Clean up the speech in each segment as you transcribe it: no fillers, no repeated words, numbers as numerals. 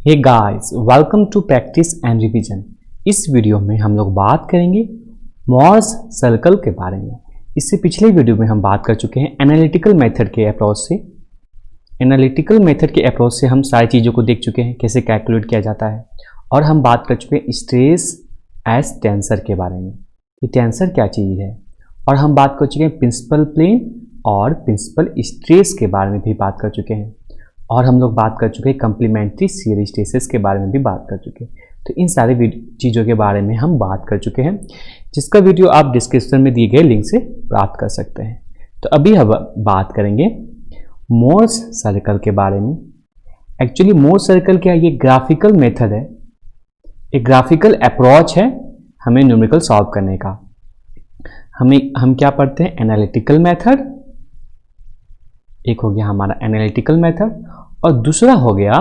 Hey guys, welcome to practice and revision. इस video में हम लोग बात करेंगे मॉर्स सर्कल के बारे में। इससे पिछले वीडियो में हम बात कर चुके हैं एनालिटिकल मेथड के अप्रोच से। एनालिटिकल मेथड के अप्रोच से हम सारी चीज़ों को देख चुके हैं, कैसे कैलकुलेट किया जाता है, और हम बात कर चुके हैं स्ट्रेस एज टेंसर के बारे में कि टेंसर क्या चीज़ है, और हम बात कर चुके हैं प्रिंसिपल प्लेन और प्रिंसिपल स्ट्रेस के बारे में भी बात कर चुके हैं, और हम लोग बात कर चुके हैं कम्प्लीमेंट्री शियर स्ट्रेसेस के बारे में भी बात कर चुके हैं। तो इन सारी चीज़ों के बारे में हम बात कर चुके हैं, जिसका वीडियो आप डिस्क्रिप्शन में दिए गए लिंक से प्राप्त कर सकते हैं। तो अभी हम बात करेंगे मोर्स सर्कल के बारे में। एक्चुअली मोर्स सर्कल क्या है? ये ग्राफिकल मेथड है, एक ग्राफिकल अप्रोच है हमें न्यूमेरिकल सॉल्व करने का। हम क्या पढ़ते हैं? एनालिटिकल मेथड, एक हो गया हमारा एनालिटिकल मेथड, और दूसरा हो गया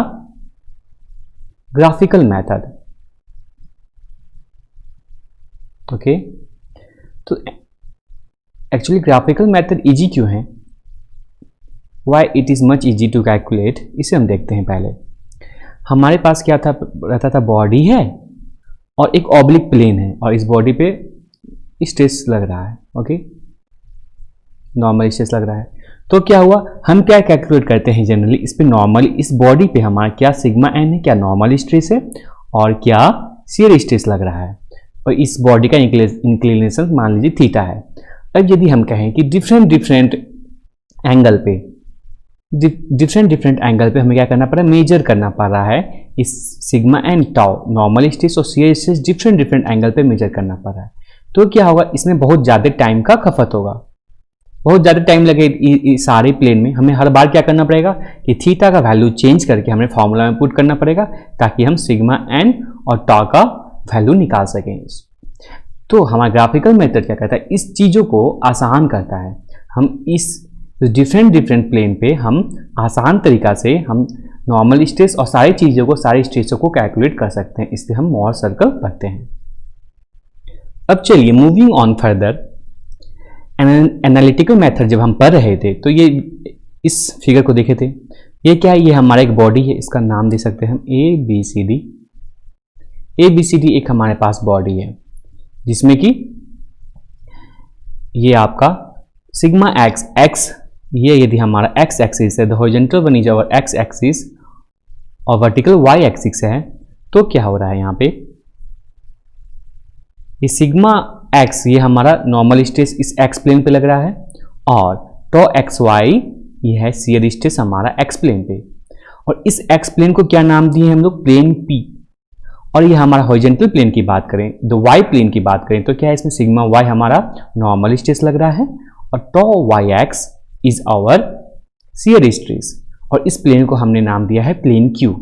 ग्राफिकल मेथड। ओके, तो एक्चुअली ग्राफिकल मेथड इजी क्यों है? Why it is much easy to calculate, इसे हम देखते हैं। पहले हमारे पास क्या था, रहता था बॉडी है और एक ऑब्लिक प्लेन है, और इस बॉडी पे स्ट्रेस लग रहा है। ओके, नॉर्मल स्ट्रेस लग रहा है। तो क्या हुआ, हम क्या कैलकुलेट करते हैं जनरली, इस पे नॉर्मली इस बॉडी पे हमारा क्या सिग्मा एन है, क्या नॉर्मल स्ट्रेस है और क्या शियर स्ट्रेस लग रहा है, और इस बॉडी का इंक्लिनेशन मान लीजिए थीटा है। अब यदि हम कहें कि डिफरेंट डिफरेंट एंगल पे हमें क्या करना पड़ रहा है, मेजर करना पड़ रहा है इस sigma N tau normal stress और शियर स्ट्रेस डिफरेंट एंगल पे मेजर करना पड़ रहा है। तो क्या होगा, इसमें बहुत ज़्यादा टाइम का खपत होगा, बहुत ज़्यादा टाइम लगे सारे प्लेन में। हमें हर बार क्या करना पड़ेगा कि थीटा का वैल्यू चेंज करके हमें फॉर्मूला में पुट करना पड़ेगा, ताकि हम सिग्मा एन और टाउ का वैल्यू निकाल सकें। तो हमारा ग्राफिकल मेथड क्या करता है, इस चीज़ों को आसान करता है। हम इस डिफरेंट प्लेन पे हम आसान तरीका से हम नॉर्मल स्ट्रेस और सारी चीज़ों को, सारी स्ट्रेसों को कैलकुलेट कर सकते हैं, इसलिए हम मोर्स सर्कल पढ़ते हैं। अब चलिए moving on further, analytical method जब हम पढ़ रहे थे तो ये इस फिगर को देखे थे। ये क्या है, ये हमारा एक बॉडी है, इसका नाम दे सकते हैं हम ए बी सी डी। एक हमारे पास बॉडी है जिसमें कि ये आपका सिग्मा एक्स, ये यदि हमारा एक्स एक्सिस है, the horizontal one is our X axis और वर्टिकल वाई एक्सिस है, तो क्या हो रहा है यहाँ पे, ये सिग्मा एक्स ये हमारा नॉर्मल स्ट्रेस इस एक्स प्लेन पे लग रहा है, और टॉ एक्स वाई ये है शियर स्ट्रेस हमारा एक्स प्लेन पे, और इस एक्स प्लेन को क्या नाम दिए हम लोग, प्लेन पी। और ये हमारा हॉरिजॉन्टल प्लेन की बात करें, द वाई प्लेन की बात करें, तो क्या है, इसमें सिग्मा वाई हमारा नॉर्मल स्ट्रेस लग रहा है, और tau Y X is our shear stress, और इस प्लेन को हमने नाम दिया है प्लेन क्यू।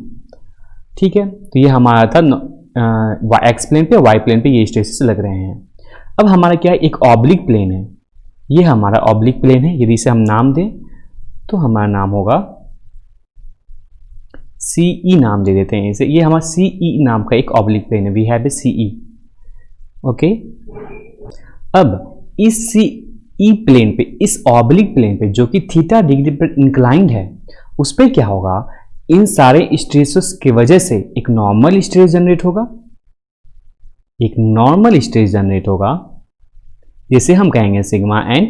ठीक है, तो ये हमारा था एक्स प्लेन पे, वाई प्लेन पे ये स्ट्रेसेस लग रहे हैं। अब हमारा क्या है, एक ऑब्लिक प्लेन है, ये हमारा ऑब्लिक प्लेन है। यदि इसे हम नाम दें तो हमारा नाम होगा सीई, नाम दे देते हैं इसे। ये हमारा सीई नाम का एक ऑब्लिक प्लेन है, we have a CE. Okay, अब इस सीई प्लेन पे, इस ऑब्लिक प्लेन पे जो कि थीटा डिग्री पर इंक्लाइंड है, उस पर क्या होगा, इन सारे स्ट्रेसेस की वजह से एक नॉर्मल स्ट्रेस जनरेट होगा, एक नॉर्मल स्ट्रेस जनरेट होगा जिसे हम कहेंगे सिग्मा एन,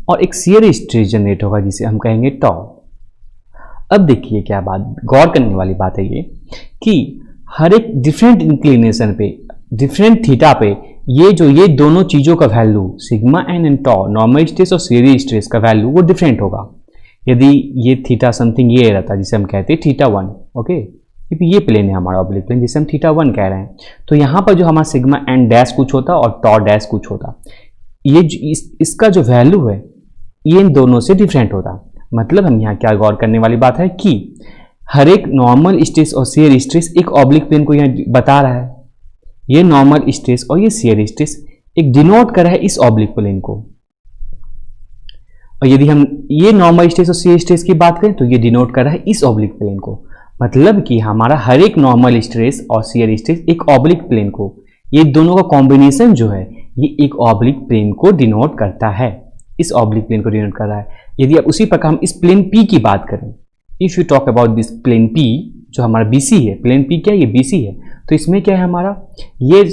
और एक शियर स्ट्रेस जनरेट होगा जिसे हम कहेंगे टाउ। अब देखिए क्या बात, गौर करने वाली बात है ये कि हर एक डिफरेंट इंक्लिनेशन पे, डिफरेंट थीटा पे, ये दोनों चीज़ों का value sigma N and tau, normal stress और शियर स्ट्रेस का वैल्यू वो डिफरेंट होगा। यदि ये थीटा समथिंग ये रहता जिसे हम कहते हैं थीटा वन, ओके, क्योंकि ये प्लेन है हमारा ऑब्लिक प्लेन जिसे हम थीटा वन कह रहे हैं, तो यहाँ पर जो हमारा सिग्मा एन डैश कुछ होता और टॉ डैश कुछ होता, ये इसका जो वैल्यू है ये इन दोनों से डिफरेंट होता। मतलब हम यहाँ क्या गौर करने वाली बात है कि हर एक नॉर्मल स्ट्रेस और शियर स्ट्रेस एक ऑब्लिक प्लेन को यहाँ बता रहा है, ये नॉर्मल स्ट्रेस और ये शियर स्ट्रेस एक डिनोट कर रहा है इस ऑब्लिक प्लेन को। और यदि हम ये नॉर्मल स्ट्रेस और शियर स्ट्रेस की बात करें तो ये डिनोट कर रहा है इस ऑब्लिक प्लेन को। मतलब कि हमारा हर एक नॉर्मल स्ट्रेस और शियर स्ट्रेस एक ऑब्लिक प्लेन को, ये दोनों का कॉम्बिनेशन जो है ये एक ऑब्लिक प्लेन को डिनोट करता है, इस ऑब्लिक प्लेन को डिनोट कर रहा है। यदि आप उसी प्रकार हम इस प्लेन पी की बात करें, if you talk about this plane P, जो हमारा BC है, प्लेन P क्या है, ये BC है, तो इसमें क्या है हमारा, ये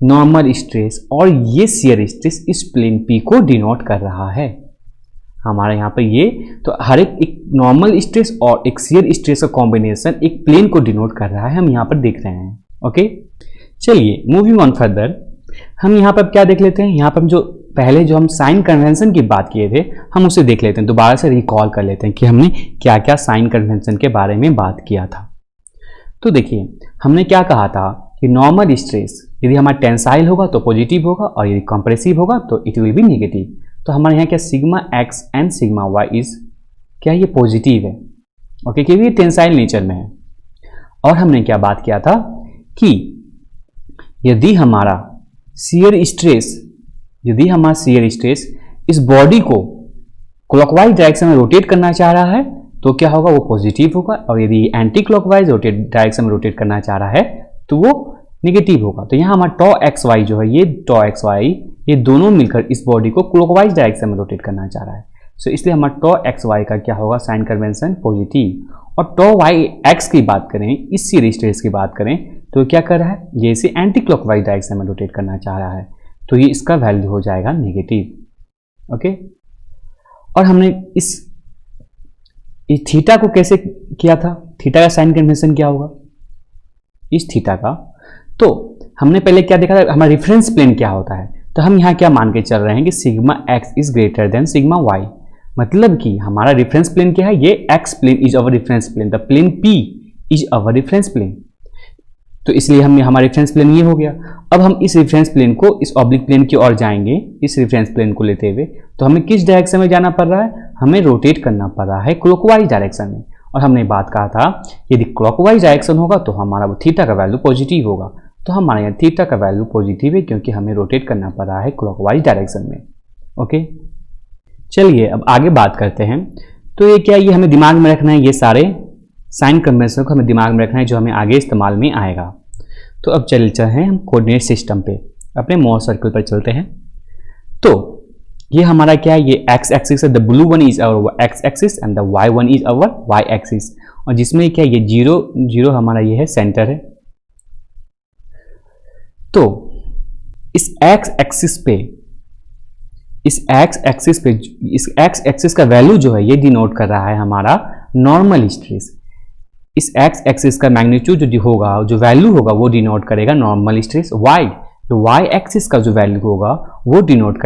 नॉर्मल स्ट्रेस और ये शियर स्ट्रेस इस प्लेन P को डिनोट कर रहा है हमारा यहाँ पर ये। तो हर एक नॉर्मल स्ट्रेस और एक शियर स्ट्रेस का कॉम्बिनेशन एक प्लेन को डिनोट कर रहा है, हम यहाँ पर देख रहे हैं। ओके, चलिए मूविंग ऑन फर्दर, हम यहाँ पर क्या देख लेते हैं, यहाँ पर हम जो पहले जो हम साइन कन्वेंशन की बात किए थे हम उसे देख लेते हैं, दोबारा से रिकॉल कर लेते हैं कि हमने क्या क्या साइन कन्वेंशन के बारे में बात किया था। तो देखिए हमने क्या कहा था कि नॉर्मल स्ट्रेस यदि हमारा टेंसाइल होगा तो पॉजिटिव होगा और यदि कंप्रेसिव होगा तो इट विल बी नेगेटिव। तो हमारे यहाँ क्या sigma X and sigma Y is क्या, ये पॉजिटिव है। ओके, क्योंकि ये टेंसाइल नेचर में है। और हमने क्या बात किया था कि यदि हमारा शियर स्ट्रेस इस बॉडी को क्लॉकवाइज डायरेक्शन में रोटेट करना चाह रहा है तो क्या होगा, वो पॉजिटिव होगा, और यदि एंटी क्लॉकवाइज डायरेक्शन में रोटेट करना चाह रहा है तो वो नेगेटिव होगा। तो यहाँ हमारा टॉ एक्स वाई जो है, ये टॉ एक्स वाई ये दोनों मिलकर इस बॉडी को क्लॉकवाइज डायरेक्शन में रोटेट करना चाह रहा है। सो इसलिए हमारा टॉ एक्स वाई का क्या होगा, साइन कन्वेंशन पॉजिटिव। और टॉ वाई एक्स की बात करें, इस शियर स्ट्रेस की बात करें तो क्या कर रहा है, ये इसे एंटी क्लॉकवाइज डायरेक्शन में रोटेट करना चाह रहा है, तो ये इसका वैल्यू हो जाएगा नेगेटिव। ओके, और हमने इस थीटा को कैसे किया था, थीटा का साइन कन्वेंशन क्या होगा इस थीटा का, तो हमने पहले क्या देखा था, हमारा रेफरेंस प्लेन क्या होता है। तो हम यहाँ क्या मान के चल रहे हैं कि sigma X is greater than sigma Y, मतलब कि हमारा रेफरेंस प्लेन क्या है, ये X plane is our reference plane, the plane P is our reference plane. तो इसलिए हमने हमारा रेफरेंस प्लेन ये हो गया। अब हम इस रेफरेंस प्लेन को इस ऑब्लिक प्लेन की ओर जाएंगे, इस रेफरेंस प्लेन को लेते हुए, तो हमें किस डायरेक्शन में जाना पड़ रहा है, हमें रोटेट करना पड़ रहा है क्लॉकवाइज डायरेक्शन में। और हमने बात कहा था यदि क्लॉकवाइज डायरेक्शन होगा तो हमारा थीटा का वैल्यू पॉजिटिव होगा। तो हमारे यहाँ थीटा का वैल्यू पॉजिटिव है क्योंकि हमें रोटेट करना पड़ रहा है क्लॉकवाइज डायरेक्शन में। ओके, चलिए अब आगे बात करते हैं। तो ये क्या, ये हमें दिमाग में रखना है, ये सारे साइन कन्वेंशन को हमें दिमाग में रखना है जो हमें आगे इस्तेमाल में आएगा। तो अब चलते हैं हम कोऑर्डिनेट सिस्टम पे, अपने मोर सर्कल पर चलते हैं। तो ये हमारा क्या है, ये एक्स एक्सिस है, the blue one is our X axis and the Y one is our Y axis. और जिसमें क्या ये जीरो जीरो हमारा ये है सेंटर है। तो इस एक्स एक्सिस पे इस एक्स एक्सिस का वैल्यू जो है ये डिनोट कर रहा है हमारा नॉर्मल स्ट्रेस। इस एक्स एक्सिस का मैग्नीट्यूड जो होगा, जो वैल्यू होगा वो डिनोट करेगा नॉर्मल स्ट्रेस। वाई, जो वाई एक्सिस का जो वैल्यू होगा वो डिनोट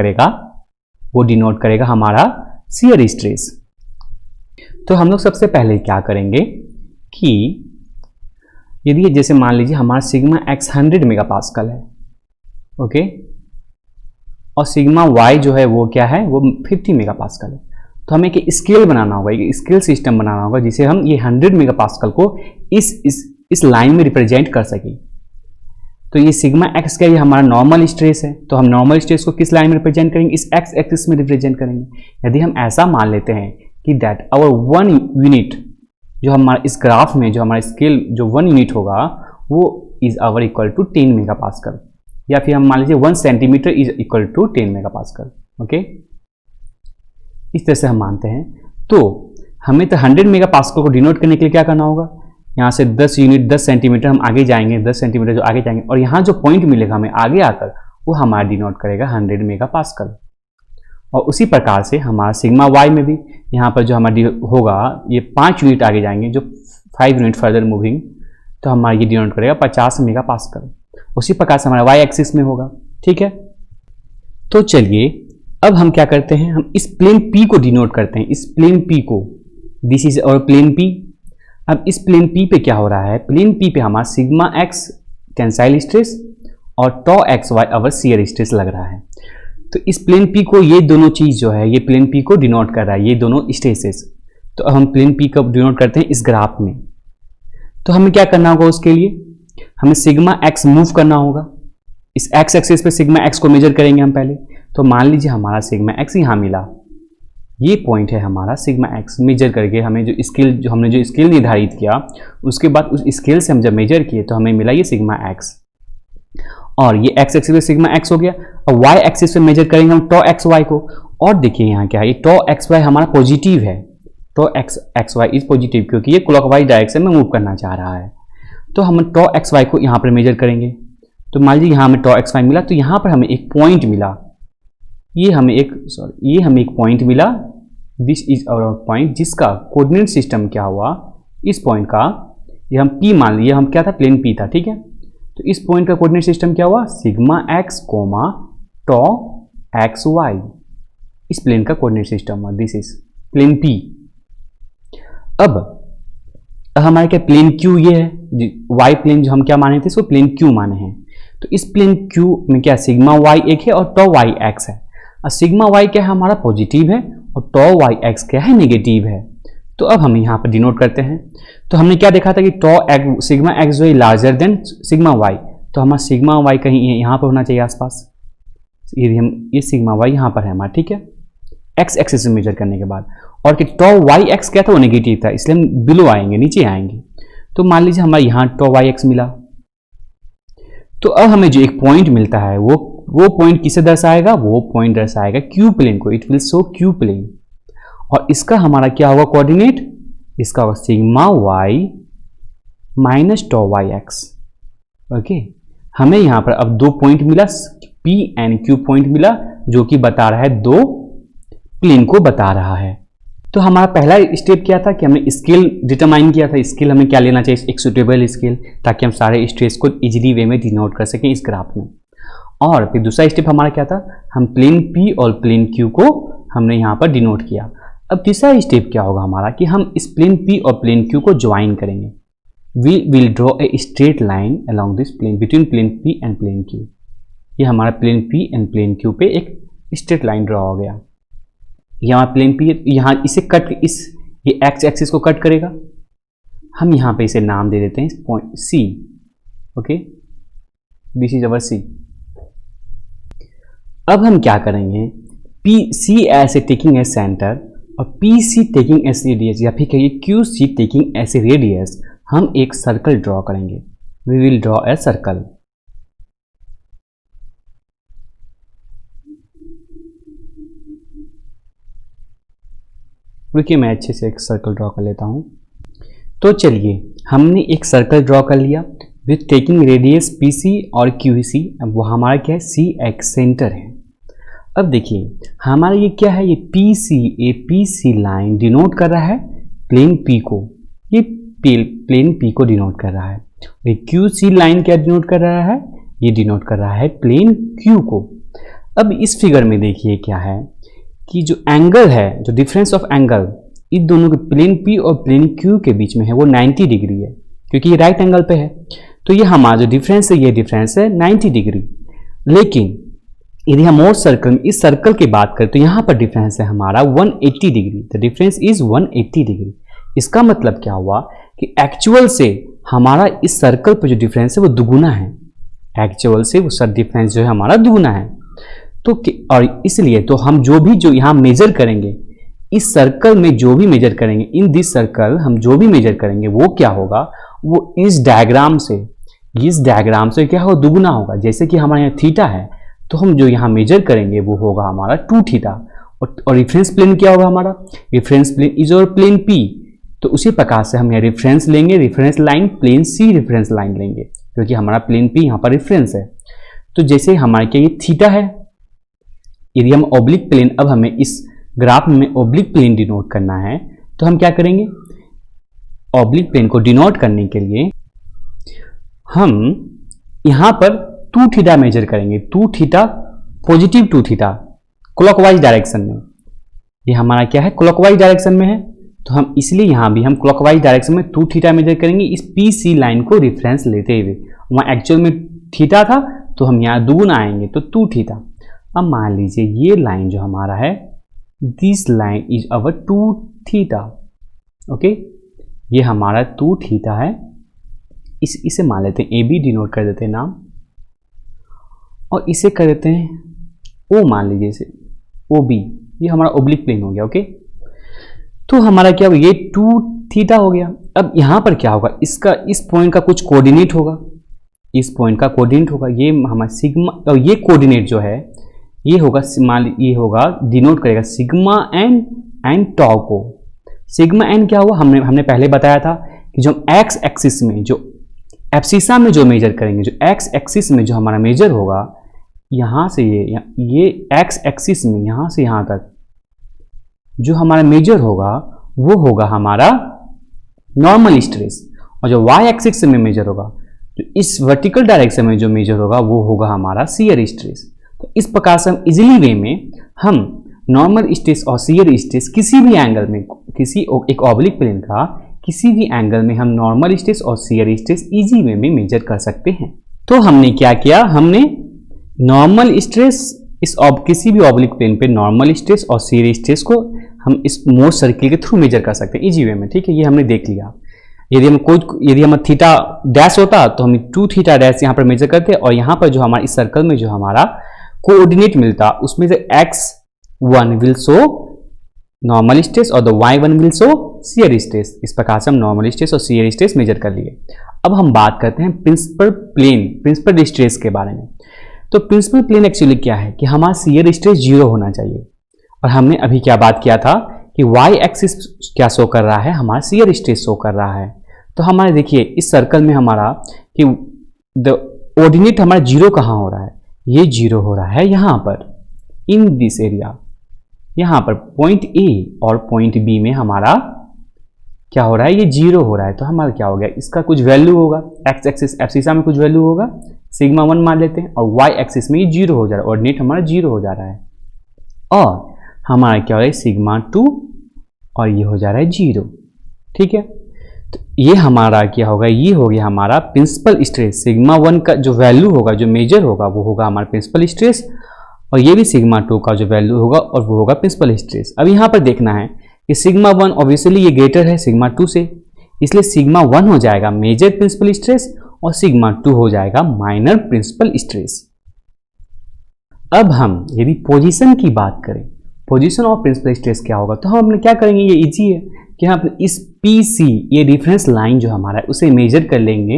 करेगा हमारा शियर स्ट्रेस। तो हम लोग सबसे पहले क्या करेंगे कि यदि जैसे मान लीजिए हमारा सिग्मा एक्स 100 मेगापास्कल है, ओके, और सिग्मा वाई जो है वो क्या है, वो 50 मेगापास्कल है। तो हमें एक स्केल बनाना होगा, एक स्केल सिस्टम बनाना होगा जिसे हम ये 100 मेगापास्कल को इस लाइन में रिप्रेजेंट कर सकें। तो ये सिग्मा एक्स का ये हमारा नॉर्मल स्ट्रेस है, तो हम नॉर्मल स्ट्रेस को किस लाइन में रिप्रेजेंट करेंगे, इस एक्स एक्सिस में रिप्रेजेंट करेंगे। यदि हम ऐसा मान लेते हैं कि दैट आवर 1 यूनिट जो हमारा इस ग्राफ में जो हमारा स्केल जो 1 यूनिट होगा वो is our equal to 10 megapascal, या फिर हम मान लीजिए 1 centimetre is equal to 10 megapascal. Okay, इस तरह से हम मानते हैं। तो हमें तो 100 मेगापास्कल को डिनोट करने के लिए क्या करना होगा, यहाँ से 10 यूनिट 10 सेंटीमीटर हम आगे जाएंगे, 10 सेंटीमीटर जो आगे जाएंगे, और यहाँ जो पॉइंट मिलेगा हमें आगे आकर वो हमारा डिनोट करेगा 100 मेगापास्कल। और उसी प्रकार से हमारा सिग्मा वाई में भी यहाँ पर जो हमारा होगा ये 5 यूनिट आगे जाएंगे, जो 5 यूनिट फर्दर मूविंग, तो हमारा ये डिनोट करेगा 50 मेगापास्कल। उसी प्रकार से हमारा वाई एक्सिस में होगा। ठीक है, तो चलिए अब हम क्या करते हैं, हम इस प्लेन P को डिनोट करते हैं, इस प्लेन P को, दिस इज और प्लेन P। अब इस प्लेन P पे क्या हो रहा है, प्लेन P पे हमारा सिग्मा एक्स टेंसाइल स्ट्रेस और tau X Y our shear stress लग रहा है। तो इस प्लेन P को ये दोनों चीज जो है ये प्लेन P को डिनोट कर रहा है, ये दोनों स्ट्रेसेस। तो अब हम प्लेन P को डिनोट करते हैं इस ग्राफ में। तो हमें क्या करना होगा, उसके लिए हमें सिग्मा एक्स मूव करना होगा। इस एक्स एक्सिस पे सिग्मा एक्स को मेजर करेंगे हम पहले। तो मान लीजिए हमारा सिग्मा एक्स यहाँ मिला, ये पॉइंट है हमारा सिग्मा एक्स। मेजर करके हमें हमने जो स्केल निर्धारित किया, उसके बाद उस स्केल से हम जब मेजर किए तो हमें मिला ये सिग्मा एक्स, और ये एक्स एक्सिस पे सिग्मा एक्स हो गया। और वाई एक्सिस पे मेजर करेंगे हम टॉ एक्स वाई को, और देखिए यहाँ क्या है, ये टॉ एक्स वाई हमारा पॉजिटिव है, टॉ एक्स वाई इज पॉजिटिव, क्योंकि ये क्लॉकवाइज डायरेक्शन में मूव करना चाह रहा है। तो हम टॉ एक्स वाई को यहाँ पर मेजर करेंगे। तो मान लीजिए यहाँ हमें टॉ एक्स वाई मिला, तो यहाँ पर हमें एक पॉइंट मिला, ये हमें एक पॉइंट मिला। दिस इज आवर पॉइंट, जिसका कोऑर्डिनेट सिस्टम क्या हुआ, इस पॉइंट का, ये हम पी मान लिए, हम क्या था, प्लेन पी था, ठीक है। तो इस पॉइंट का कोऑर्डिनेट सिस्टम क्या हुआ, sigma X comma tau X Y, इस प्लेन का कोऑर्डिनेट सिस्टम हुआ। This is plane P. अब हमारे क्या प्लेन क्यू ये है, वाई प्लेन जो हम क्या माने थे, इसको प्लेन क्यू माने हैं। तो इस प्लेन क्यू में क्या सिग्मा वाई एक है और टॉ वाई एक्स है। और सिग्मा वाई क्या है हमारा पॉजिटिव है और टॉ वाई एक्स क्या है नेगेटिव है। तो अब हम यहाँ पर डिनोट करते हैं। तो हमने क्या देखा था कि sigma X Y larger than sigma Y, तो हमारा सिग्मा वाई कहीं यहाँ पर होना चाहिए आसपास। यदि हम ये सिग्मा वाई यहाँ पर है हमारा, ठीक है, एक्स एक्सिस से मेजर करने के बाद। और कि टॉ वाई एक्स क्या था, वो नेगेटिव था, इसलिए हम बिलो आएंगे, नीचे आएंगे। तो मान लीजिए हमारे यहाँ टॉ वाई एक्स मिला। तो अब हमें जो एक पॉइंट मिलता है वो पॉइंट किसे दर्शाएगा, वो पॉइंट दर्शाएगा क्यू प्लेन को। It will show Q plane. और इसका हमारा क्या होगा कोऑर्डिनेट, इसका होगा sigma Y minus tau Y X. Okay, हमें यहाँ पर अब दो पॉइंट मिला, पी एंड क्यू पॉइंट मिला, जो कि बता रहा है दो प्लेन को बता रहा है। तो हमारा पहला स्टेप क्या था कि हमने स्केल डिटरमाइन किया था। स्केल हमें क्या लेना चाहिए, एक सुटेबल स्केल, ताकि हम सारे स्ट्रेस को इजीली वे में डिनोट कर सकें इस ग्राफ में। और फिर दूसरा स्टेप हमारा क्या था, हम प्लेन पी और प्लेन क्यू को हमने यहाँ पर डिनोट किया। अब तीसरा स्टेप क्या होगा हमारा कि हम इस प्लेन पी और प्लेन क्यू को ज्वाइन करेंगे। We will draw a straight line along this plane between plane P and plane Q. ये हमारा plane P and plane Q पे एक स्ट्रेट लाइन ड्रॉ हो गया। यहाँ प्लेन पी यहाँ इसे कट, ये एक्स एक्सिस को कट करेगा। हम यहाँ पे इसे नाम दे देते हैं point C. Okay, this is our C. अब हम क्या करेंगे, पी सी ऐसे टेकिंग एज सेंटर और P C taking as radius, या फिर कहिए Q C taking as radius, हम एक सर्कल ड्रॉ करेंगे। We will draw a circle. रुकिए मैं अच्छे से एक सर्कल ड्रॉ कर लेता हूं। तो चलिए, हमने एक सर्कल ड्रॉ कर लिया with taking radius P C और क्यू सी। अब वो हमारा क्या है, सी एक्स सेंटर है। अब देखिए हमारा ये क्या है, ये पी सी लाइन डिनोट कर रहा है प्लेन पी को, ये प्लेन पी को डिनोट कर रहा है। ये क्यू सी लाइन क्या डिनोट कर रहा है, ये डिनोट कर रहा है प्लेन क्यू को। अब इस फिगर में देखिए क्या है कि जो एंगल है, जो डिफरेंस ऑफ एंगल इन दोनों के प्लेन पी और प्लेन क्यू के बीच में है, वो 90 डिग्री है, क्योंकि ये राइट एंगल पे है। तो ये हमारा जो डिफरेंस है, ये डिफरेंस है 90 डिग्री। लेकिन यदि हम और सर्कल में इस सर्कल की बात करें तो यहाँ पर डिफरेंस है हमारा 180 degree. The difference is 180 degree. इसका मतलब क्या हुआ कि एक्चुअल से हमारा इस सर्कल पर जो डिफरेंस है वो दुगुना है। एक्चुअल से वो सर डिफरेंस जो है हमारा दुगुना है। तो और इसलिए तो हम जो यहाँ मेजर करेंगे, इस सर्कल में जो भी मेजर करेंगे, इन दिस सर्कल हम जो भी मेजर करेंगे वो क्या होगा, वो इस डायग्राम से क्या होगा, दुगुना होगा। जैसे कि हमारे यहाँ थीटा है, तो हम जो यहाँ मेजर करेंगे वो होगा हमारा 2 थीटा। और रेफरेंस प्लेन क्या होगा हमारा, रेफरेंस प्लेन इज और प्लेन पी। तो उसी प्रकार से हम यहाँ रेफरेंस लेंगे, रेफरेंस लाइन प्लेन सी रेफरेंस लाइन लेंगे, क्योंकि हमारा प्लेन पी यहाँ पर रेफरेंस है। तो जैसे हमारे क्या ये थीटा है, यदि हम ऑब्लिक प्लेन, अब हमें इस ग्राफ में ऑब्लिक प्लेन डिनोट करना है, तो हम क्या करेंगे, ऑब्लिक प्लेन को डिनोट करने के लिए हम यहां पर 2 थीटा मेजर करेंगे। 2 theta positive 2 theta clockwise direction में। ये हमारा क्या है, क्लॉकवाइज डायरेक्शन में है, तो हम इसलिए यहां भी हम क्लॉकवाइज डायरेक्शन में 2 थीटा मेजर करेंगे इस पी सी लाइन को रेफरेंस लेते हुए। वहां एक्चुअल में थीटा था, तो हम यहाँ दुगुना आएंगे, तो 2 थीटा। अब मान लीजिए ये लाइन जो हमारा है, this line is our 2 theta. Okay, ये हमारा 2 थीटा है। इसे मान लेते हैं ए बी, डिनोट कर देते हैं नाम, और इसे कर देते हैं ओ, मान लीजिए इसे ओ बी। ये हमारा ओब्लिक प्लेन हो गया। ओके, तो हमारा क्या होगा, ये 2 थीटा हो गया। अब यहाँ पर क्या होगा, इसका इस पॉइंट का कुछ कोऑर्डिनेट होगा, इस पॉइंट का कोऑर्डिनेट होगा, ये हमारा सिग्मा, और ये कोऑर्डिनेट जो है ये होगा, मान ये होगा डिनोट करेगा सिग्मा एन एंड टॉ को। सिग्मा एन क्या हुआ, हमने पहले बताया था कि जो हम एक्स एक्सिस में जो एब्सिसा में जो मेजर करेंगे, जो एक्स एक्सिस में जो हमारा मेजर होगा, यहाँ से ये एक्स एक्सिस में यहाँ से यहाँ तक जो हमारा मेजर होगा वो होगा हमारा नॉर्मल स्ट्रेस, और जो वाई एक्सिस में मेजर होगा, जो इस वर्टिकल डायरेक्शन में जो मेजर होगा वो होगा हमारा शियर स्ट्रेस। तो इस प्रकार से हम इजीली वे में हम नॉर्मल स्ट्रेस और शियर स्ट्रेस किसी भी एंगल में, किसी एक ऑब्लिक प्लेन का किसी भी एंगल में हम नॉर्मल स्ट्रेस और शियर स्ट्रेस इजी वे में मेजर कर सकते हैं। तो हमने क्या किया, हमने नॉर्मल स्ट्रेस किसी भी ऑब्लिक प्लेन पे नॉर्मल स्ट्रेस और शियर स्ट्रेस को हम इस मोर सर्किल के थ्रू मेजर कर सकते हैं इजी वे में। ठीक है, ये हमने देख लिया। यदि हम थीटा डैश होता तो हम 2 थीटा डैश यहाँ पर मेजर करते, और यहाँ पर जो हमारा इस सर्कल में जो हमारा कोऑर्डिनेट मिलता उसमें से x1 will show normal stress और the y1 will show shear stress. इस प्रकार से हम नॉर्मल स्ट्रेस और शियर स्ट्रेस मेजर कर लिए। अब हम बात करते हैं प्रिंसिपल स्ट्रेस के बारे में। तो प्रिंसिपल प्लेन एक्चुअली क्या है कि हमारा शियर स्ट्रेस 0 होना चाहिए, और हमने अभी क्या बात किया था कि y एक्सिस क्या शो कर रहा है, हमारा शियर स्ट्रेस शो कर रहा है। तो हमारे देखिए इस सर्कल में हमारा कि द ऑर्डिनेट हमारा 0 कहाँ हो रहा है, ये 0 हो रहा है यहाँ पर इन दिस एरिया, यहाँ पर पॉइंट ए और पॉइंट बी में हमारा क्या हो रहा है, ये 0 हो रहा है। तो हमारा क्या हो गया, इसका कुछ वैल्यू होगा, एक्स एक्सिस एब्सिसा में कुछ वैल्यू होगा, सिग्मा 1 मान लेते हैं, और y एक्सिस में ये 0 हो जा रहा है, ऑर्डिनेट हमारा 0 हो जा रहा है, और हमारा क्या हो रहा है सिग्मा 2 और ये हो जा रहा है 0। ठीक है, तो ये हमारा क्या होगा, ये हो गया हमारा प्रिंसिपल स्ट्रेस। सिग्मा 1 का जो वैल्यू होगा, जो मेजर होगा वो होगा हमारा प्रिंसिपल स्ट्रेस, और ये भी सिग्मा 2 का जो वैल्यू होगा और वो होगा प्रिंसिपल स्ट्रेस। अब यहाँ पर देखना है कि सिग्मा 1 ऑब्वियसली ये ग्रेटर है सिग्मा 2 से, इसलिए सिग्मा 1 हो जाएगा मेजर प्रिंसिपल स्ट्रेस और सिग्मा 2 हो जाएगा माइनर प्रिंसिपल स्ट्रेस। अब हम यदि पोजीशन की बात करें, पोजीशन और प्रिंसिपल स्ट्रेस क्या होगा, तो हम क्या करेंगे, ये इजी है कि हम इस PC ये रेफरेंस लाइन जो हमारा है उसे मेजर कर लेंगे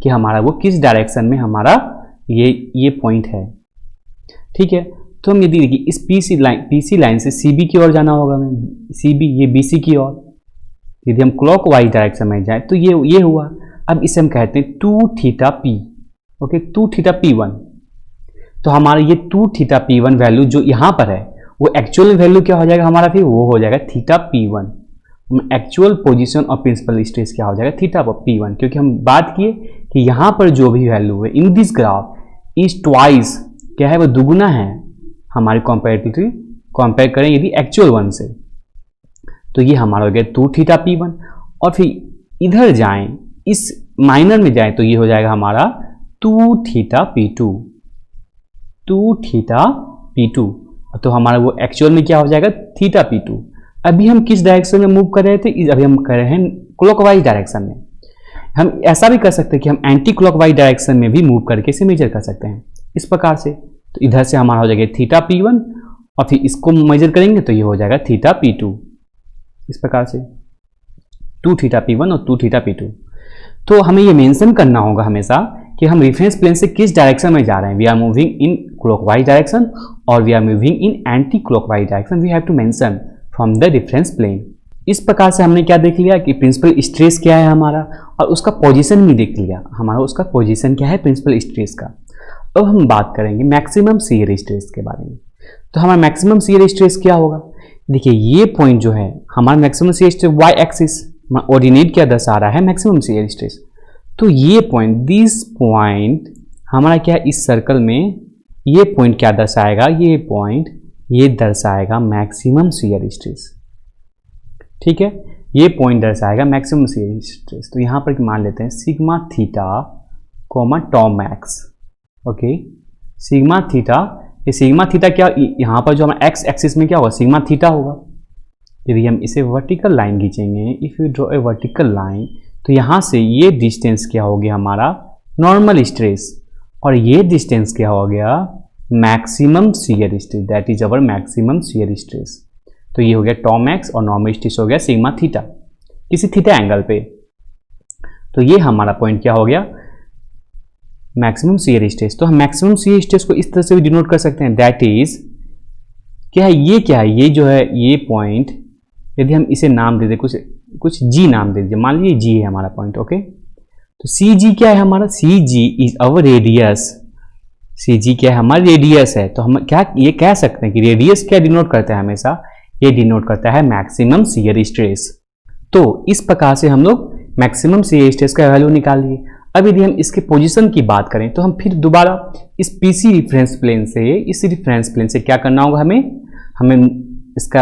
कि हमारा वो किस डायरेक्शन में हमारा ये पॉइंट है। ठीक है, तो हम यदि देखिए इस PC लाइन से CB की ओर जाना होगा, हमें CB ये BC की ओर, यदि हम क्लॉकवाइज डायरेक्शन में जाए तो ये हुआ। अब इसे हम कहते हैं 2 theta P, okay 2 theta P1। तो हमारा ये 2 थीटा P1 वैल्यू जो यहाँ पर है वो एक्चुअल वैल्यू क्या हो जाएगा हमारा, फिर वो हो जाएगा थीटा P1। एक्चुअल पोजीशन और प्रिंसिपल स्ट्रेस क्या हो जाएगा, थीटा P1, क्योंकि हम बात किए कि यहाँ पर जो भी वैल्यू है in this graph is twice, क्या है वो दुगुना है हमारे कंपैरेटिवली, कंपेयर करें यदि एक्चुअल 1 से, तो ये हमारा हो गया 2 थीटा P1। और फिर इधर जाएं, इस माइनर में जाएं तो ये हो जाएगा हमारा 2 थीटा P2, 2 थीटा P2। तो हमारा वो एक्चुअल में क्या हो जाएगा, थीटा P2। अभी हम किस डायरेक्शन में मूव कर रहे थे, अभी हम कर रहे हैं क्लॉकवाइज डायरेक्शन में। हम ऐसा भी कर सकते हैं कि हम एंटी क्लॉकवाइज डायरेक्शन में भी मूव करके इसे मेजर कर सकते हैं इस प्रकार से। तो इधर से हमारा हो जाएगा थीटा P1 और फिर इसको मेजर करेंगे तो ये हो जाएगा थीटा P2, इस प्रकार से 2 थीटा P1 और 2 थीटा P2। तो हमें ये मेंशन करना होगा हमेशा कि हम रेफरेंस प्लेन से किस डायरेक्शन में जा रहे हैं। We are moving in clockwise direction और we are moving in anti clockwise direction, we have to mention from the reference plane. इस प्रकार से हमने क्या देख लिया कि प्रिंसिपल स्ट्रेस क्या है हमारा, और उसका पोजीशन भी देख लिया हमारा, उसका पोजीशन क्या है प्रिंसिपल स्ट्रेस का। अब हम बात करेंगे मैक्सिमम शियर स्ट्रेस के बारे में। तो हमारा मैक्सिमम शियर स्ट्रेस क्या होगा, देखिए ये पॉइंट जो है हमारा maximum shear stress Y axis ordinate क्या दर्शा रहा है, मैक्सिमम शियर स्ट्रेस। तो ये पॉइंट, दिस पॉइंट हमारा क्या है इस सर्कल में, ये पॉइंट क्या दर्शाएगा, ये पॉइंट ये दर्शाएगा मैक्सिमम शियर स्ट्रेस। ठीक है, ये पॉइंट दर्शाएगा मैक्सिमम शियर स्ट्रेस। तो यहाँ पर मान लेते हैं सिग्मा थीटा कोमा टॉ मैक्स, ओके सिग्मा थीटा। ये सिग्मा थीटा क्या, यहाँ पर जो हमारा एक्स एक्सिस में क्या होगा, सिग्मा थीटा होगा। यदि हम इसे वर्टिकल लाइन खींचेंगे, if you draw a vertical line, तो यहाँ से ये डिस्टेंस क्या हो गया हमारा नॉर्मल स्ट्रेस, और ये डिस्टेंस क्या हो गया maximum shear stress, that is our maximum shear stress. तो ये हो गया टॉ मैक्स और नॉर्मल स्ट्रेस हो गया सिग्मा थीटा किसी थीटा एंगल पे। तो ये हमारा पॉइंट क्या हो गया मैक्सिमम शियर स्ट्रेस। तो हम मैक्सिमम शियर स्ट्रेस को इस तरह से भी डिनोट कर सकते हैं, दैट इज क्या है, ये जो है ये पॉइंट यदि हम इसे नाम दे दें, कुछ जी नाम दे दीजिए, मान लीजिए जी है हमारा पॉइंट। ओके, तो सी जी क्या है हमारा, सी जी इज अवर रेडियस। सी जी क्या है हमारा रेडियस है। तो हम क्या ये कह सकते हैं कि रेडियस क्या डिनोट करता है हमेशा, ये डिनोट करता है मैक्सिमम शियर स्ट्रेस। तो इस प्रकार से हम लोग मैक्सिमम शियर स्ट्रेस का वैल्यू निकाल लिए। अब यदि हम इसके पोजीशन की बात करें तो हम फिर दोबारा इस पीसी रिफरेंस प्लेन से, इस रिफरेंस प्लेन से क्या करना होगा, हमें इसका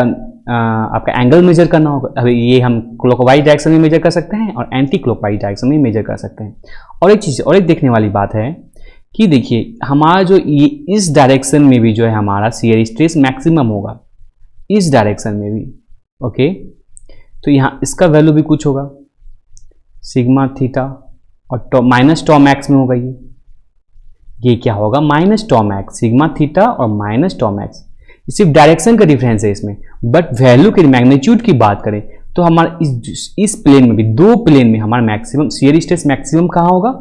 आपका एंगल मेजर करना होगा। अभी ये हम क्लॉकवाइज डायरेक्शन में मेजर कर सकते हैं और एंटी क्लॉकवाइज डायरेक्शन में मेजर कर सकते हैं। और एक चीज़ और एक देखने वाली बात है कि देखिए हमारा जो ये इस डायरेक्शन में भी जो है हमारा शियर स्ट्रेस मैक्सिमम होगा, इस डायरेक्शन में भी। ओके, तो यहाँ इसका वैल्यू भी कुछ होगा, सिग्मा थीटा और माइनस टॉ मैक्स में होगा। ये क्या होगा, माइनस टॉ मैक्स, सिग्मा थीटा और माइनस टॉ मैक्स। सिर्फ डायरेक्शन का डिफरेंस है इसमें, बट वैल्यू की मैग्नीट्यूड की बात करें तो हमारा इस प्लेन में भी, दो प्लेन में हमारा मैक्सिमम शियर स्ट्रेस मैक्सिमम कहाँ होगा,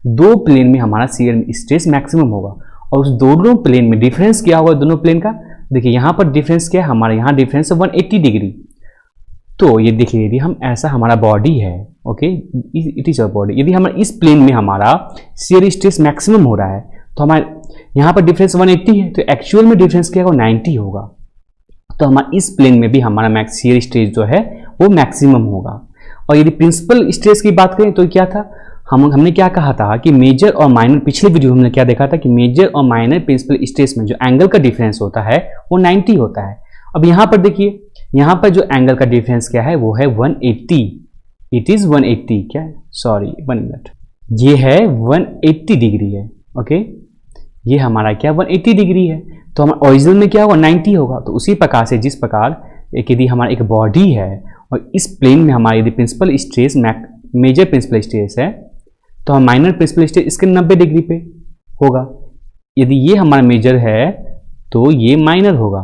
दो प्लेन में हमारा शियर स्ट्रेस मैक्सिमम होगा। और उस दोनों प्लेन में डिफरेंस क्या होगा दोनों प्लेन का, देखिए यहाँ पर डिफरेंस क्या है, हमारे यहाँ डिफरेंस है 180 डिग्री। तो ये देखिए यदि हम ऐसा हमारा बॉडी है, okay, it is a body, यदि हमारा इस प्लेन में हमारा शियर स्ट्रेस मैक्सिमम हो रहा है तो हमारे यहाँ पर डिफरेंस 180 है, तो एक्चुअल में डिफरेंस क्या होगा, 90 होगा। तो हमारा इस प्लेन में भी हमारा मैक्स शियर स्ट्रेस जो है वो मैक्सिमम होगा। और यदि प्रिंसिपल स्ट्रेस की बात करें तो क्या था, हमने क्या कहा था कि मेजर और माइनर, पिछले वीडियो में हमने क्या देखा था कि मेजर और माइनर प्रिंसिपल स्ट्रेस में जो एंगल का डिफरेंस होता है वो 90 होता है। अब यहाँ पर देखिए, यहाँ पर जो एंगल का डिफरेंस क्या है वो है 180, इट इज 180, क्या सॉरी 1 मिनट, ये है 180 डिग्री है। ओके, ये हमारा क्या 180 डिग्री है, तो हमारा ओरिजिनल में क्या होगा 90 होगा। तो उसी प्रकार से जिस प्रकार यदि हमारा एक बॉडी है और इस प्लेन में हमारा यदि principal stress major principal stress है तो हम माइनर प्रिंसिपल स्ट्रेस इसके 90 डिग्री पे होगा। यदि ये हमारा मेजर है तो ये माइनर होगा।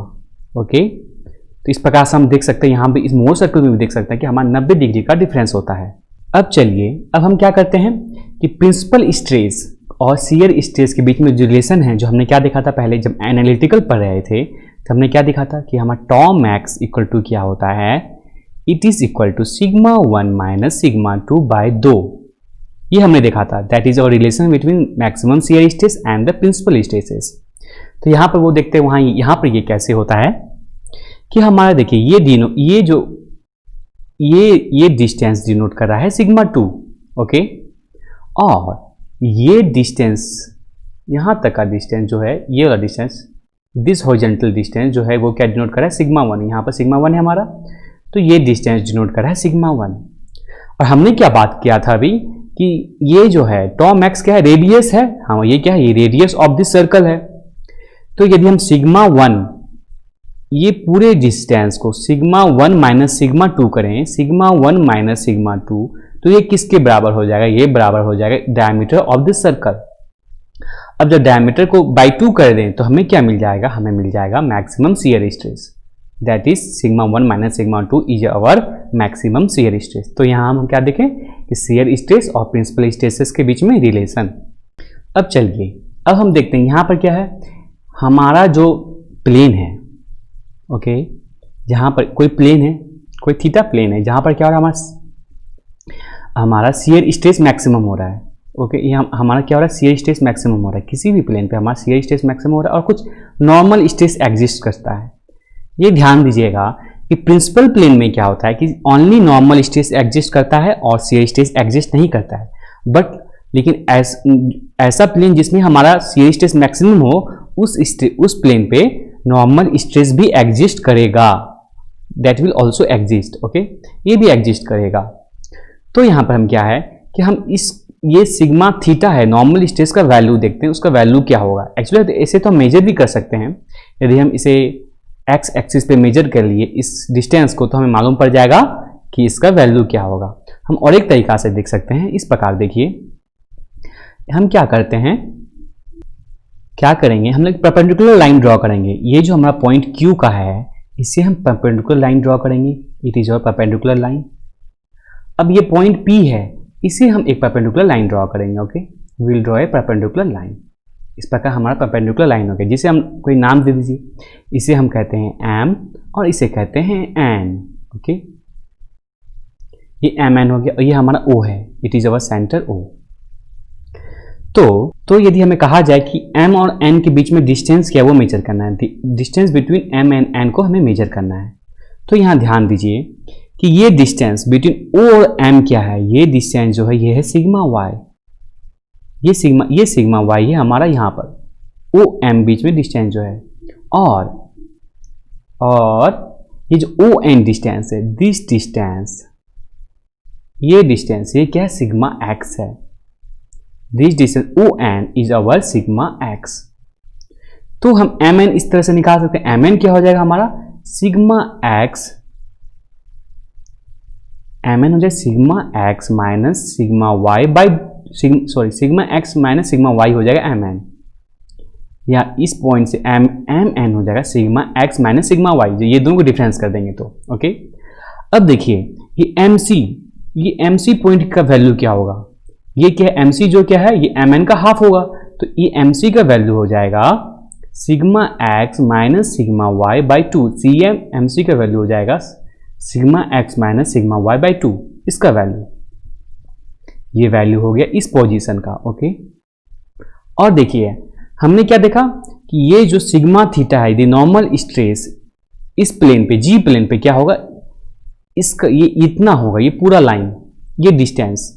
ओके, तो इस प्रकार से हम देख सकते हैं, यहाँ पे इस मोर सर्कल में भी देख सकते हैं कि हमारा 90 डिग्री का डिफरेंस होता है। अब चलिए, अब हम क्या करते हैं कि प्रिंसिपल स्ट्रेस और शियर स्ट्रेस के बीच में जो रिलेशन है, जो हमने क्या देखा था पहले जब एनालिटिकल पढ़ रहे थे, तो हमने क्या देखा था कि हमारा टॉ मैक्स इक्वल टू क्या होता है, it is equal to sigma 1 minus sigma 2 by 2। ये हमने देखा था, that is our relation between maximum shear stress and the principal stresses. तो यहाँ पर वो देखते हैं, वहाँ यहाँ पर ये कैसे होता है कि हमारा देखिए ये डिस्टेंस डिनोट कर रहा है सिग्मा 2। ओके, और ये डिस्टेंस यहाँ तक का डिस्टेंस जो है, ये वाला डिस्टेंस, दिस हॉरिजॉन्टल डिस्टेंस जो है वो क्या डिनोट कर रहा है, सिग्मा 1। यहाँ पर सिग्मा 1 है हमारा, तो ये डिस्टेंस डिनोट कर रहा है सिग्मा 1। और हमने क्या बात किया था अभी कि ये जो है टॉ मैक्स क्या है, रेडियस है। हाँ, ये क्या है, ये रेडियस ऑफ दिस सर्कल है। तो यदि हम सिग्मा 1 ये पूरे डिस्टेंस को सिग्मा 1 माइनस सिग्मा 2 करें, सिग्मा 1 माइनस सिग्मा 2, तो ये किसके बराबर हो जाएगा, ये बराबर हो जाएगा डायमीटर ऑफ दिस सर्कल। अब जब डायमीटर को बाई 2 कर दें तो हमें क्या मिल जाएगा, हमें मिल जाएगा maximum shear stress, that is sigma 1 minus sigma 2 is our maximum shear stress. तो यहाँ हम क्या देखें कि शियर स्ट्रेस और प्रिंसिपल स्ट्रेसेस के बीच में रिलेशन। अब चलिए, अब हम देखते हैं यहाँ पर क्या है, हमारा जो प्लेन है, ओके, जहाँ पर कोई प्लेन है, कोई थीटा प्लेन है, जहाँ पर क्या हो रहा है, हमारा शियर स्ट्रेस मैक्सिमम हो रहा है। ओके, ये हमारा क्या हो रहा है, शियर स्ट्रेस मैक्सिमम हो रहा है, किसी भी प्लेन पे हमारा शियर स्ट्रेस मैक्सिमम हो रहा है और कुछ नॉर्मल स्ट्रेस एग्जिस्ट करता है। ये ध्यान दीजिएगा कि प्रिंसिपल प्लेन में क्या होता है कि ओनली नॉर्मल स्ट्रेस एग्जिस्ट करता है और शियर स्ट्रेस एग्जिस्ट नहीं करता है। बट लेकिन ऐसा प्लेन जिसमें हमारा शियर स्ट्रेस मैक्सिमम हो, उस प्लेन पे नॉर्मल स्ट्रेस भी एग्जिस्ट करेगा, that will also exist. Okay, ये भी एग्जिस्ट करेगा। तो यहाँ पर हम क्या है कि हम ये सिग्मा थीटा है, नॉर्मल स्ट्रेस का वैल्यू देखते हैं, उसका वैल्यू क्या होगा। एक्चुअली ऐसे तो हम मेजर भी कर सकते हैं, यदि हम इसे एक्स एक्सिस पे मेजर कर लिए इस डिस्टेंस को, तो हमें मालूम पड़ जाएगा कि इसका वैल्यू क्या होगा। हम और एक तरीका से देख सकते हैं, इस प्रकार देखिए, हम क्या करते हैं, क्या करेंगे, हम लोग परपेंडिकुलर लाइन ड्रॉ करेंगे। ये जो हमारा पॉइंट Q का है, इससे हम परपेंडिकुलर लाइन ड्रॉ करेंगे, it is our perpendicular line. अब ये पॉइंट P है, इसे हम एक परपेंडिकुलर लाइन ड्रॉ करेंगे। Okay, we will draw a perpendicular line. इस प्रकार हमारा परपेंडिकुलर लाइन हो गया, जिसे हम कोई नाम दे दीजिए। इसे हम कहते हैं M और इसे कहते हैं N। ओके, ये mn हो गया और ये हमारा O है, it is our centre O। तो यदि हमें कहा जाए कि m और n के बीच में डिस्टेंस क्या है वो मेजर करना है, distance between m and n को हमें मेजर करना है। तो यहाँ ध्यान दीजिए कि ये डिस्टेंस बिटवीन O और m क्या है, ये डिस्टेंस जो है ये है सिग्मा y, ये सिग्मा y है हमारा यहाँ पर O m बीच में डिस्टेंस जो है, और ये जो O n डिस्टेंस है, दिस डिस्टेंस, ये डिस्टेंस ये क्या है, सिग्मा x है। This distance O n is our sigma x। तो हम m n इस तरह से निकाल सकते हैं, m n क्या हो जाएगा हमारा सिग्मा x, m n हो जाए sigma x minus sigma y by sigma x minus sigma y हो जाएगा m n, या इस पॉइंट से m n हो जाएगा sigma x minus sigma y, जो ये दोनों को डिफरेंस कर देंगे तो ओके। अब देखिए ये mc पॉइंट का वैल्यू क्या होगा, ये क्या है mc जो क्या है ये mn का हाफ होगा, तो ये mc का वैल्यू हो जाएगा sigma x minus sigma y by 2, mc का वैल्यू हो जाएगा sigma x minus sigma y by 2, इसका वैल्यू, ये वैल्यू हो गया इस पोजीशन का ओके। और देखिए हमने क्या देखा कि ये जो सिग्मा थीटा है, यदि नॉर्मल स्ट्रेस इस प्लेन पे जी प्लेन पे क्या होगा, इसका ये इतना होगा, ये पूरा लाइन, ये डिस्टेंस,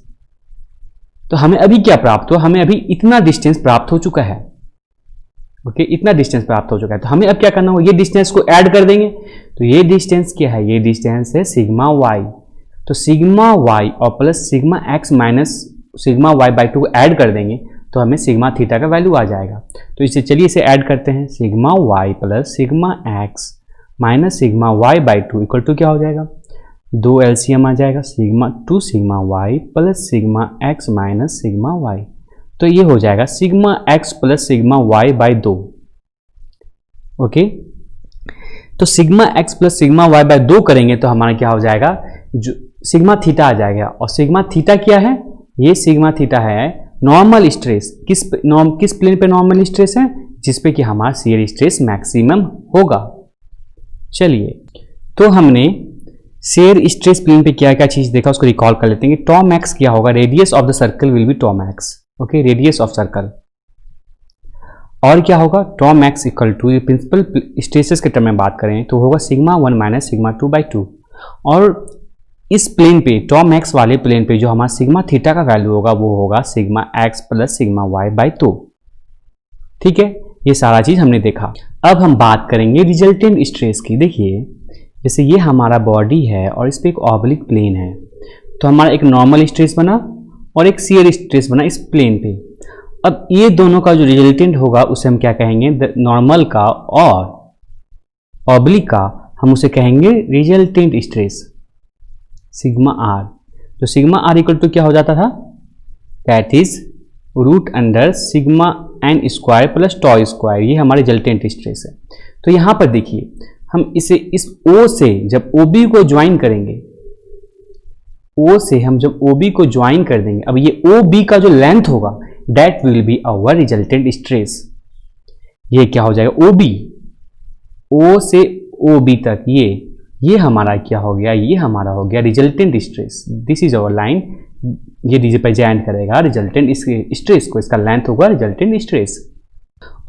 तो हमें अभी क्या प्राप्त हुआ, हमें अभी इतना डिस्टेंस प्राप्त हो चुका है ओके, इतना डिस्टेंस प्राप्त हो चुका है। तो हमें अब क्या करना होगा, ये डिस्टेंस को ऐड कर देंगे, तो ये डिस्टेंस क्या है, ये डिस्टेंस है सिग्मा y, तो सिग्मा y और plus sigma x minus sigma y by 2 को ऐड कर देंगे तो हमें सिग्मा थीटा का वैल्यू आ जाएगा। तो इसे चलिए इसे ऐड करते हैं, sigma y plus sigma x minus sigma y by 2 equal to क्या हो जाएगा, 2 एलसीएम आ जाएगा sigma 2 sigma y plus sigma x minus sigma y, तो ये हो जाएगा sigma x plus sigma y by 2 okay. तो sigma x plus sigma y by 2 करेंगे तो हमारा क्या हो जाएगा, जो सिग्मा थीटा आ जाएगा, और सिग्मा थीटा क्या है, ये सिग्मा थीटा है नॉर्मल स्ट्रेस, किस प्लेन पे नॉर्मल स्ट्रेस है, जिसपे कि हमारा शियर स्ट्रेस मैक्सिमम होगा। चलिए तो हमने शेयर स्ट्रेस प्लेन पे क्या क्या चीज देखा उसको रिकॉल कर लेते हैं। टॉ मैक्स क्या होगा, radius of the circle will be tau max okay, radius of circle. और क्या होगा, टॉ मैक्स इक्वल टू, ये प्रिंसिपल स्ट्रेसेस के टर्म में बात करें तो होगा सिग्मा 1 माइनस सिग्मा 2 बाई 2। और इस प्लेन पे टॉ मैक्स वाले प्लेन पे जो हमारा सिग्मा थीटा का वैल्यू होगा वो होगा sigma x plus sigma y by 2। ठीक है, ये सारा चीज हमने देखा। अब हम बात करेंगे रिजल्टेंट स्ट्रेस की। देखिए जैसे ये हमारा बॉडी है और इस पे एक ऑब्लिक प्लेन है, तो हमारा एक नॉर्मल स्ट्रेस बना और एक शियर स्ट्रेस बना इस प्लेन पे। अब ये दोनों का जो रिजल्टेंट होगा उसे हम क्या कहेंगे, नॉर्मल का और ऑब्लिक का हम उसे कहेंगे रिजल्टेंट स्ट्रेस सिग्मा आर। तो सिग्मा आर इक्वल टू क्या हो जाता था, that is root under sigma N square plus tau square, ये हमारे रिजल्टेंट स्ट्रेस है। तो यहाँ पर देखिए हम इसे इस O से जब OB को ज्वाइन करेंगे, O से हम जब OB को ज्वाइन कर देंगे, अब ये OB का जो लेंथ होगा that will be our resultant stress. ये क्या हो जाएगा, OB, O से OB तक ये हमारा क्या हो गया, ये हमारा हो गया resultant stress. This is our line, ये रिप्रेजेंट करेगा रिजल्टेंट स्ट्रेस को, इसका लेंथ होगा रिजल्टेंट स्ट्रेस।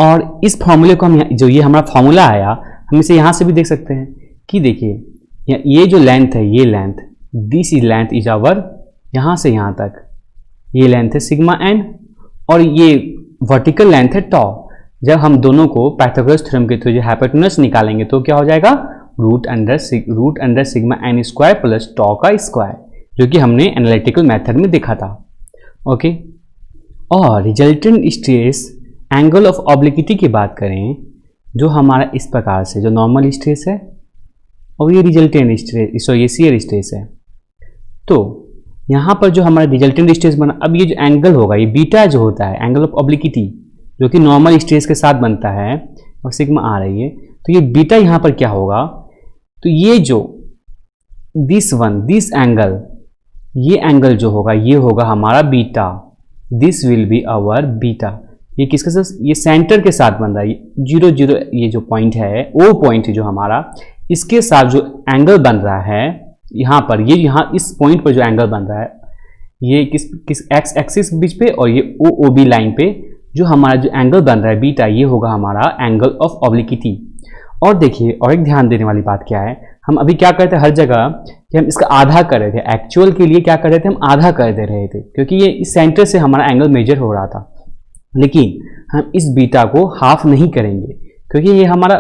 और इस फॉर्मूले को हम जो ये हमारा फॉर्मूला आया, हम इसे यहाँ से भी देख सकते हैं कि देखिए ये जो लेंथ है, ये length, this is length is our, यहाँ से यहाँ तक ये लेंथ है सिग्मा एन, और ये वर्टिकल लेंथ है टॉ। जब हम दोनों को पाइथागोरस थ्योरम के थ्रू जो हाइपोटेन्यूस निकालेंगे तो क्या हो जाएगा, root under sigma N square plus tau का स्क्वायर, जो कि हमने एनालिटिकल मेथड में देखा था ओके। और resultant stress angle of obliquity की बात करें, जो हमारा इस प्रकार से जो नॉर्मल स्ट्रेस है और ये रिजल्टेंट स्ट्रेस, सो ये शियर स्ट्रेस है। तो यहाँ पर जो हमारा रिजल्टेंट स्ट्रेस बना, अब ये जो एंगल होगा, ये बीटा जो होता है एंगल ऑफ ऑब्लिक्विटी, जो कि नॉर्मल स्ट्रेस के साथ बनता है और सिग्मा आ रही है, तो ये बीटा यहाँ पर क्या होगा, तो ये जो दिस एंगल, ये एंगल जो होगा ये होगा हमारा beta, this will be our beta. ये किसके साथ, ये सेंटर के साथ बन रहा है, 0 0, ये जो पॉइंट है O पॉइंट जो हमारा, इसके साथ जो एंगल बन रहा है यहाँ पर, ये यहाँ इस पॉइंट पर जो एंगल बन रहा है, ये किस एक्स एक्सिस के बीच पे और ये ओ ओ बी लाइन पे जो हमारा जो एंगल बन रहा है बीटा, ये होगा हमारा एंगल ऑफ ऑब्लिक्विटी। और देखिए, और एक ध्यान देने वाली बात क्या है, हम अभी क्या करते हैं हर जगह कि हम इसका आधा कर रहे थे, एक्चुअल के लिए क्या कर रहे थे, हम आधा कर दे रहे थे क्योंकि ये इस सेंटर से हमारा एंगल मेजर हो रहा था। लेकिन हम इस बीटा को हाफ नहीं करेंगे क्योंकि ये हमारा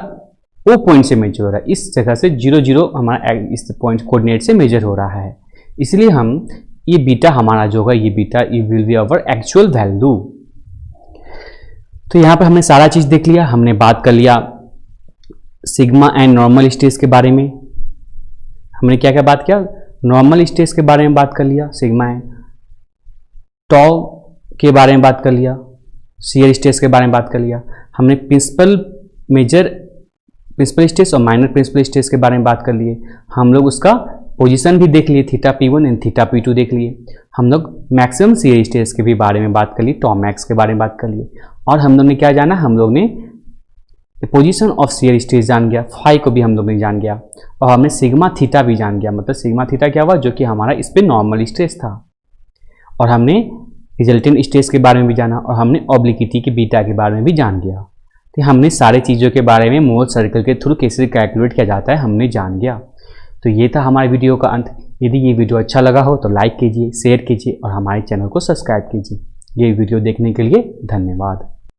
ओ पॉइंट से मेजर हो रहा है, इस जगह से 0 0 हमारा इस पॉइंट कोऑर्डिनेट से मेजर हो रहा है। इसलिए हम ये बीटा हमारा जो होगा, ये बीटा ये will be our actual value. तो यहाँ पर हमने सारा चीज़ देख लिया, हमने बात कर लिया सिग्मा एंड नॉर्मल स्ट्रेस के बारे में। हमने क्या क्या बात किया, नॉर्मल स्ट्रेस के बारे में बात कर लिया, सिग्मा एंड टॉ के बारे में बात कर लिया, शियर स्ट्रेस के बारे में बात कर लिया। हमने प्रिंसिपल स्ट्रेस और माइनर प्रिंसिपल स्ट्रेस के बारे में बात कर लिए। हम लोग उसका पोजीशन भी देख लिए, theta P1 and theta P2 देख लिए। हम लोग मैक्सिमम शियर स्ट्रेस के भी बारे में बात कर ली, टॉ मैक्स के बारे में बात कर लिए। और हम लोग ने क्या जाना, हम लोग ने पोजीशन ऑफ शियर स्ट्रेस जान गया, फाई को भी हम लोग ने जान गया, और हमने सिग्मा थीटा भी जान गया। मतलब सिग्मा थीटा क्या हुआ, जो कि हमारा इस पे नॉर्मल स्ट्रेस था। और हमने रिजल्टेंट स्ट्रेस के बारे में भी जाना, और हमने ऑब्लिक्विटी के बीटा के बारे में भी जान गया। तो हमने सारे चीज़ों के बारे में मोल सर्कल के थ्रू कैसे कैलकुलेट किया जाता है हमने जान गया। तो ये था हमारे वीडियो का अंत। यदि ये वीडियो अच्छा लगा हो तो लाइक कीजिए, शेयर कीजिए और हमारे चैनल को सब्सक्राइब कीजिए। ये वीडियो देखने के लिए धन्यवाद।